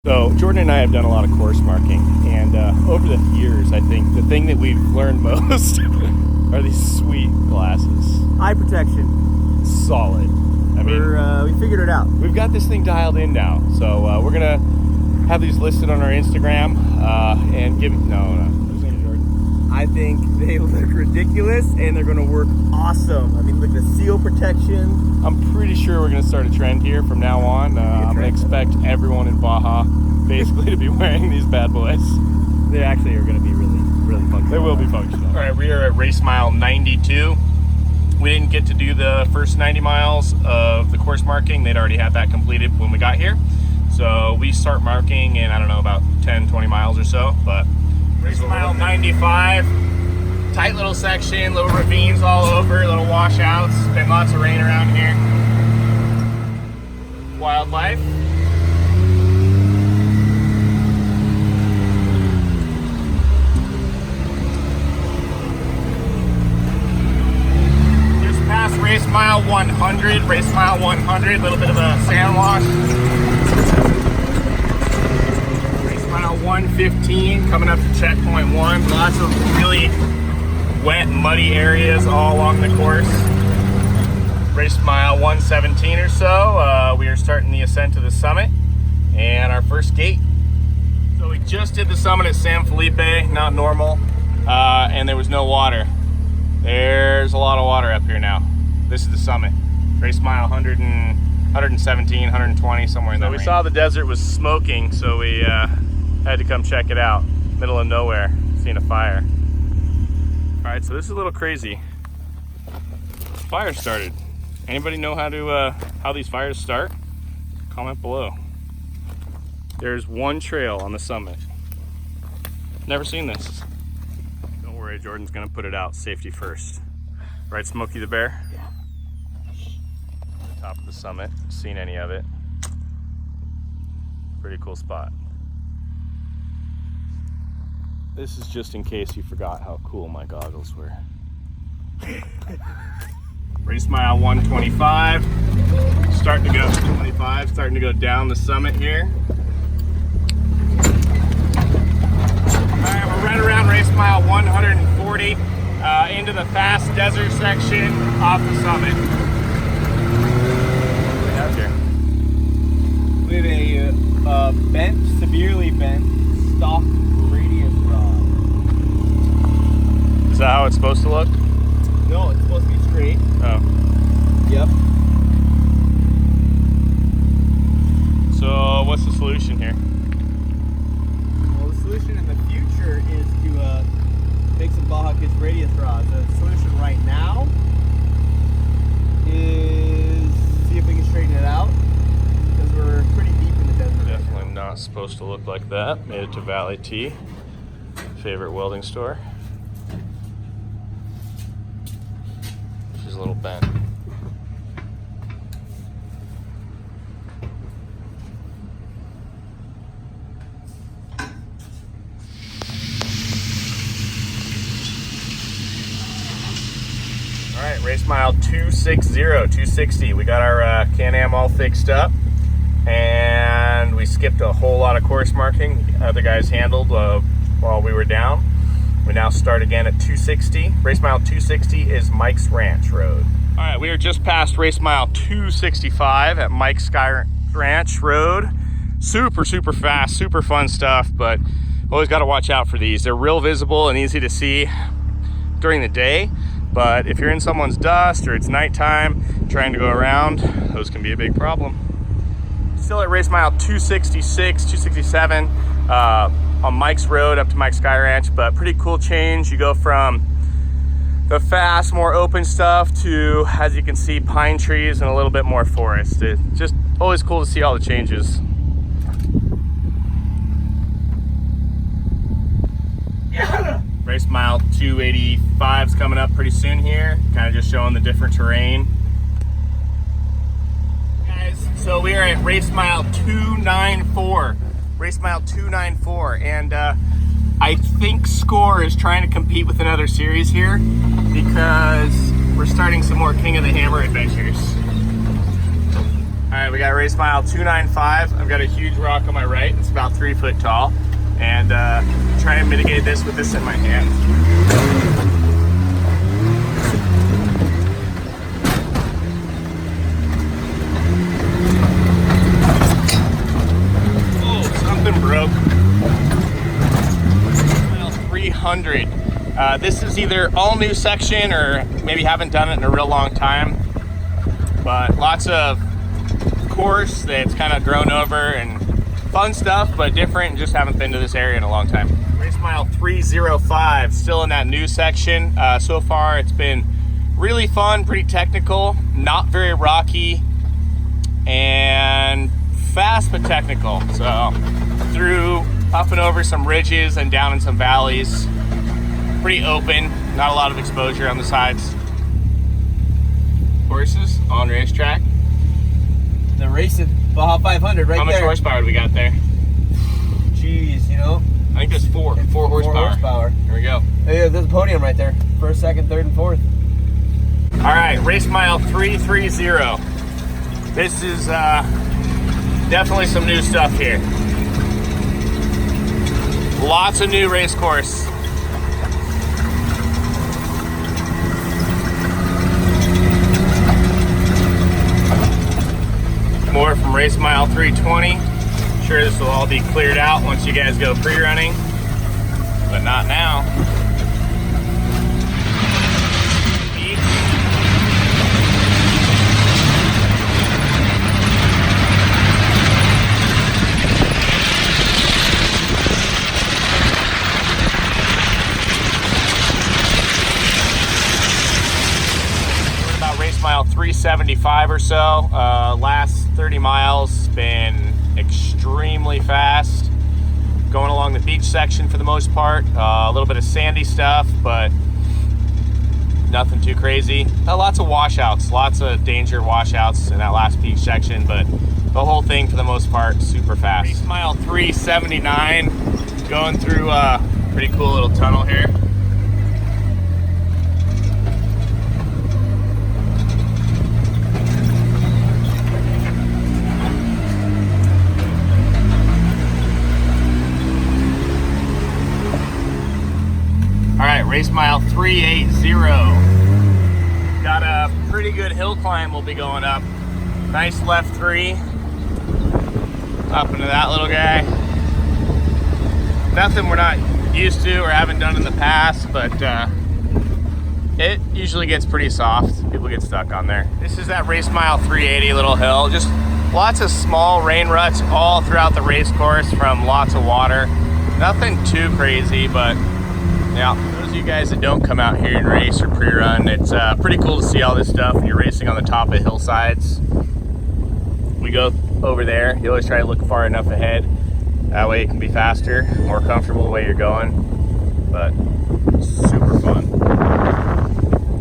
So Jordan and I have done a lot of course marking, and over the years, I think the thing that we've learned most are these sweet glasses. Eye protection. Solid. I mean, we figured it out. We've got this thing dialed in now, so we're gonna have these listed on our Instagram and give. No. Who's name, Jordan? I think they look ridiculous, and they're gonna work awesome. I mean, look, the seal protection. I'm pretty sure we're gonna start a trend here from now on. I'm gonna expect everyone in Baja basically to be wearing these bad boys. They actually are gonna be really functional. They will be functional. All right, we are at race mile 92. We didn't get to do the first 90 miles of the course marking. They'd already had that completed when we got here. So we start marking in, I don't know, about 10, 20 miles or so, but race mile 95. Tight little section, little ravines all over, little washouts. Been lots of rain around here. Wildlife. Just past race mile 100. Race mile 100, a little bit of a sand wash. Race mile 115, coming up to checkpoint 1. Lots of really wet, muddy areas all along the course. Race mile 117 or so, we are starting the ascent to the summit and our first gate. So we just did the summit at San Felipe, not normal, and there was no water. There's a lot of water up here now. This is the summit. Race mile 117, 120, somewhere in there. So we saw the desert was smoking, so we had to come check it out. Middle of nowhere, seeing a fire. All right, so this is a little crazy. Fire started. Anybody know how these fires start? Comment below. There's one trail on the summit. Never seen this. Don't worry, Jordan's gonna put it out safety first. Right, Smokey the Bear? Yeah. The top of the summit. Seen any of it? Pretty cool spot. This is just in case you forgot how cool my goggles were. Race mile 125. Starting to go down the summit here. Alright, we're right around race mile 140 into the fast desert section off the summit. What do we have here? We have a severely bent stock radius rod. Is that how it's supposed to look? No, it's supposed to be straight. Oh. Yep. So what's the solution here? Well, the solution in the future is to make some BajaKits radius rods. The solution right now is see if we can straighten it out, because we're pretty deep in the desert. Definitely not supposed to look like that. Made it to Valley T, favorite welding store. She's a little bent. All right, race mile 260. We got our CanAm all fixed up, and we skipped a whole lot of course marking the other guys handled while we were down. We now start again at 260. Race mile 260 is Mike's Ranch Road. All right, we are just past race mile 265 at Mike's Sky Ranch Road. Super fast, super fun stuff, but always got to watch out for these. They're real visible and easy to see during the day, but if you're in someone's dust or it's nighttime trying to go around, those can be a big problem. Still at race mile 266, 267 on Mike's Road up to Mike's Sky Ranch, but pretty cool change. You go from the fast, more open stuff to, as you can see, pine trees and a little bit more forest. It's just always cool to see all the changes. Race mile 285 is coming up pretty soon here, kind of just showing the different terrain. Guys, so we are at race mile 294. Race mile 294, and I think Score is trying to compete with another series here because we're starting some more King of the Hammer adventures. All right, we got race mile 295. I've got a huge rock on my right. It's about 3 foot tall. And try and mitigate this with this in my hand. Oh, something broke. Mile 300. This is either all new section or maybe haven't done it in a real long time. But lots of course that's kind of grown over and fun stuff, but different. Just haven't been to this area in a long time. Race mile 305, still in that new section. So far it's been really fun, pretty technical, not very rocky, and fast but technical. So through up and over some ridges and down in some valleys. Pretty open, not a lot of exposure on the sides. Horses on racetrack. The racing Baja 500 right there. How much horsepower do we got there? Jeez, you know. I think there's four horsepower. Here we go. Hey, there's a podium right there. First, second, third, and fourth. All right, race mile 330. This is definitely some new stuff here. Lots of new race course. More from race mile 320. I'm sure this will all be cleared out once you guys go pre-running, but not now. Mile 375 or so. Last 30 miles been extremely fast. Going along the beach section for the most part. A little bit of sandy stuff, but nothing too crazy. Lots of washouts, lots of danger washouts in that last beach section, but the whole thing for the most part super fast. Race mile 379, going through a pretty cool little tunnel here. Race mile 380. Got a pretty good hill climb we'll be going up. Nice left three. Up into that little guy. Nothing we're not used to or haven't done in the past, but it usually gets pretty soft. People get stuck on there. This is that race mile 380 little hill. Just lots of small rain ruts all throughout the race course from lots of water. Nothing too crazy, but yeah, those of you guys that don't come out here and race or pre-run, it's pretty cool to see all this stuff when you're racing on the top of hillsides. We go over there. You always try to look far enough ahead. That way it can be faster, more comfortable the way you're going, but super fun.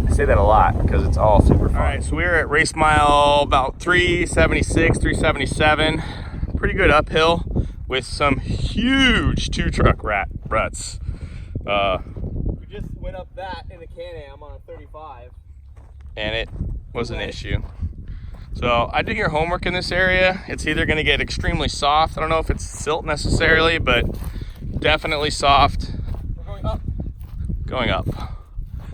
I say that a lot because it's all super fun. All right, so we're at race mile about 376, 377. Pretty good uphill with some huge two-truck ruts. We just went up that in a CanAm on a 35. And it was an issue. So I did your homework in this area. It's either going to get extremely soft. I don't know if it's silt necessarily, but definitely soft. We're going up. Going up.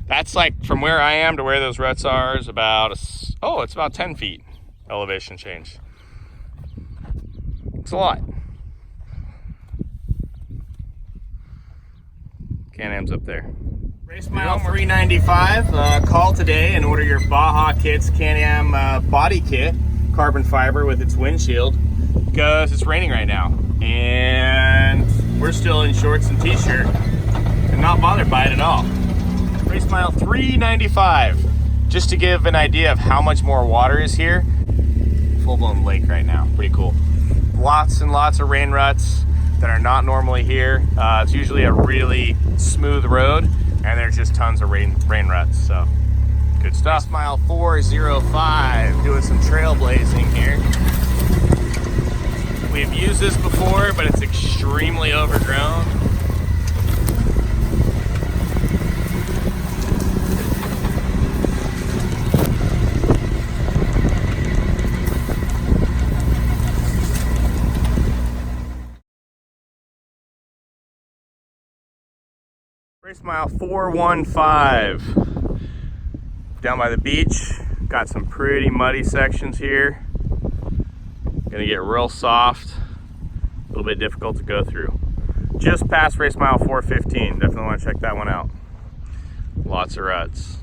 That's like from where I am to where those ruts are is about, it's about 10 feet elevation change. It's a lot. CanAm's up there. Race mile 395. Call today and order your BajaKits CanAm body kit, carbon fiber with its windshield, because it's raining right now. And we're still in shorts and t-shirt and not bothered by it at all. Race mile 395. Just to give an idea of how much more water is here. Full-blown lake right now. Pretty cool. Lots and lots of rain ruts that are not normally here. It's usually a really smooth road, and there's just tons of rain ruts, so good stuff. Race mile 405, doing some trailblazing here. We've used this before, but it's extremely overgrown. Race mile 415. Down by the beach. Got some pretty muddy sections here. Gonna get real soft. A little bit difficult to go through. Just past race mile 415. Definitely want to check that one out. Lots of ruts.